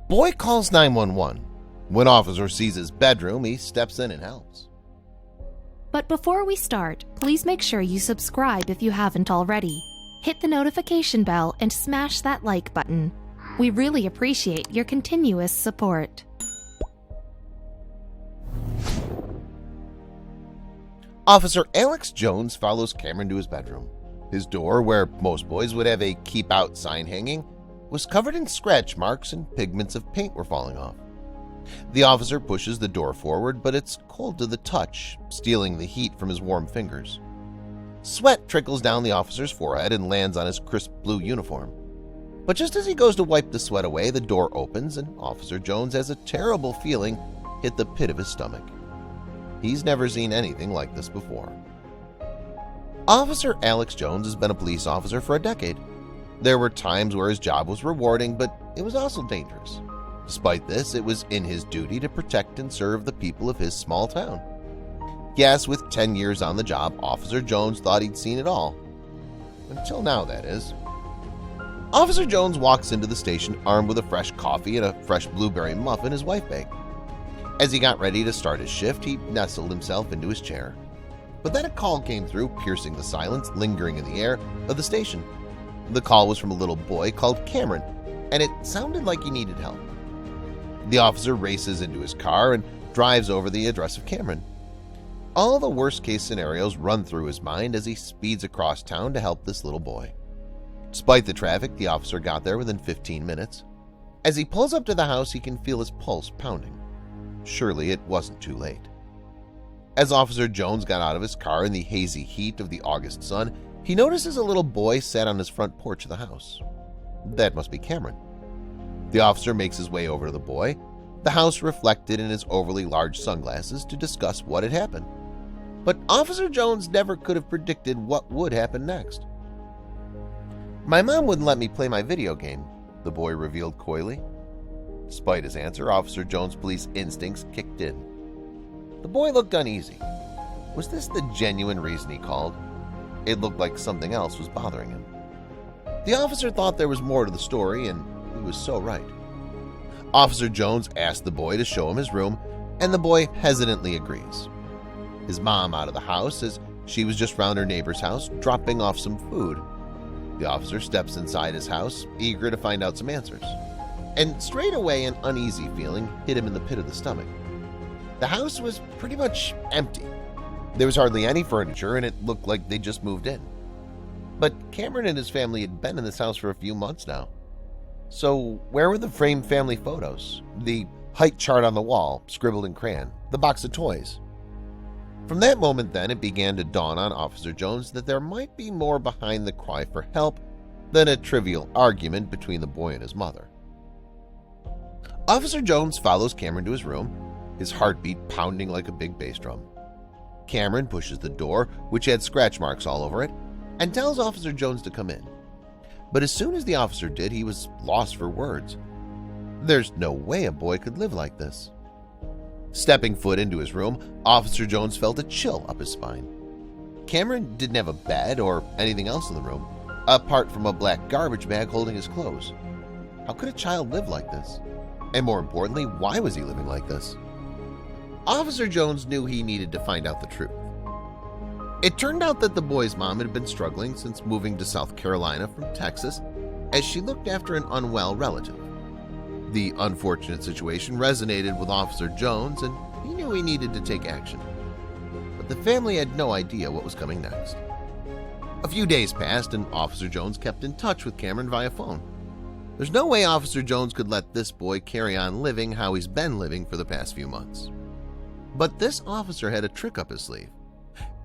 Boy calls 911. When officer sees his bedroom, he steps in and helps. But before we start, please make sure you subscribe if you haven't already. Hit the notification bell and smash that like button. We really appreciate your continuous support. Officer Alex Jones follows Cameron to his bedroom. His door, where most boys would have a keep out sign hanging, was covered in scratch marks and pigments of paint were falling off. The officer pushes the door forward, but it's cold to the touch, stealing the heat from his warm fingers. Sweat trickles down the officer's forehead and lands on his crisp blue uniform. But just as he goes to wipe the sweat away, the door opens and Officer Jones has a terrible feeling hit the pit of his stomach. He's never seen anything like this before. Officer Alex Jones has been a police officer for a decade. There were times where his job was rewarding, but it was also dangerous. Despite this, it was in his duty to protect and serve the people of his small town. Yes, with 10 years on the job, Officer Jones thought he'd seen it all. Until now, that is. Officer Jones walks into the station armed with a fresh coffee and a fresh blueberry muffin his wife baked. As he got ready to start his shift, he nestled himself into his chair. But then a call came through, piercing the silence lingering in the air of the station. The call was from a little boy called Cameron, and it sounded like he needed help. The officer races into his car and drives over the address of Cameron. All the worst-case scenarios run through his mind as he speeds across town to help this little boy. Despite the traffic, the officer got there within 15 minutes. As he pulls up to the house, he can feel his pulse pounding. Surely it wasn't too late. As Officer Jones got out of his car in the hazy heat of the August sun, he notices a little boy sat on his front porch of the house. That must be Cameron. The officer makes his way over to the boy, the house reflected in his overly large sunglasses, to discuss what had happened. But Officer Jones never could have predicted what would happen next. "My mom wouldn't let me play my video game," the boy revealed coyly. Despite his answer, Officer Jones' police instincts kicked in. The boy looked uneasy. Was this the genuine reason he called? It looked like something else was bothering him. The officer thought there was more to the story, and he was so right. Officer Jones asked the boy to show him his room, and the boy hesitantly agrees. His mom out of the house says she was just round her neighbor's house dropping off some food. The officer steps inside his house, eager to find out some answers. And straight away an uneasy feeling hit him in the pit of the stomach. The house was pretty much empty. There was hardly any furniture, and it looked like they just moved in. But Cameron and his family had been in this house for a few months now. So where were the framed family photos, the height chart on the wall, scribbled in crayon, the box of toys? From that moment then, it began to dawn on Officer Jones that there might be more behind the cry for help than a trivial argument between the boy and his mother. Officer Jones follows Cameron to his room, his heartbeat pounding like a big bass drum. Cameron pushes the door, which had scratch marks all over it, and tells Officer Jones to come in. But as soon as the officer did, he was lost for words. There's no way a boy could live like this. Stepping foot into his room, Officer Jones felt a chill up his spine. Cameron didn't have a bed or anything else in the room, apart from a black garbage bag holding his clothes. How could a child live like this? And more importantly, why was he living like this? Officer Jones knew he needed to find out the truth. It turned out that the boy's mom had been struggling since moving to South Carolina from Texas as she looked after an unwell relative. The unfortunate situation resonated with Officer Jones, and he knew he needed to take action. But the family had no idea what was coming next. A few days passed, and Officer Jones kept in touch with Cameron via phone. There's no way Officer Jones could let this boy carry on living how he's been living for the past few months. But this officer had a trick up his sleeve,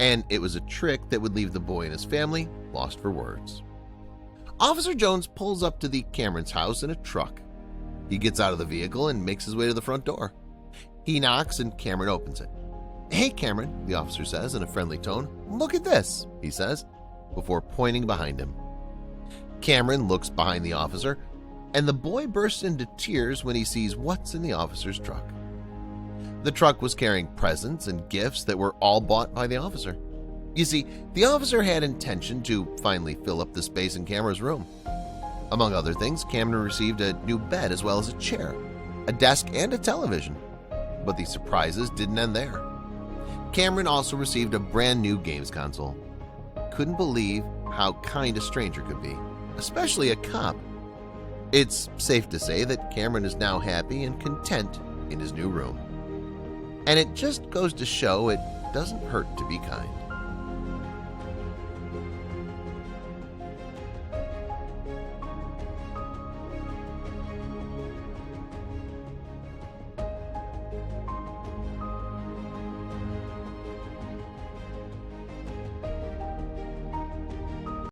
and it was a trick that would leave the boy and his family lost for words. Officer Jones pulls up to the Cameron's house in a truck. He gets out of the vehicle and makes his way to the front door. He knocks and Cameron opens it. "Hey, Cameron," the officer says in a friendly tone. "Look at this," he says, before pointing behind him. Cameron looks behind the officer, and the boy bursts into tears when he sees what's in the officer's truck. The truck was carrying presents and gifts that were all bought by the officer. You see, the officer had intention to finally fill up the space in Cameron's room. Among other things, Cameron received a new bed as well as a chair, a desk, and a television. But the surprises didn't end there. Cameron also received a brand new games console. Couldn't believe how kind a stranger could be, especially a cop. It's safe to say that Cameron is now happy and content in his new room. And it just goes to show it doesn't hurt to be kind.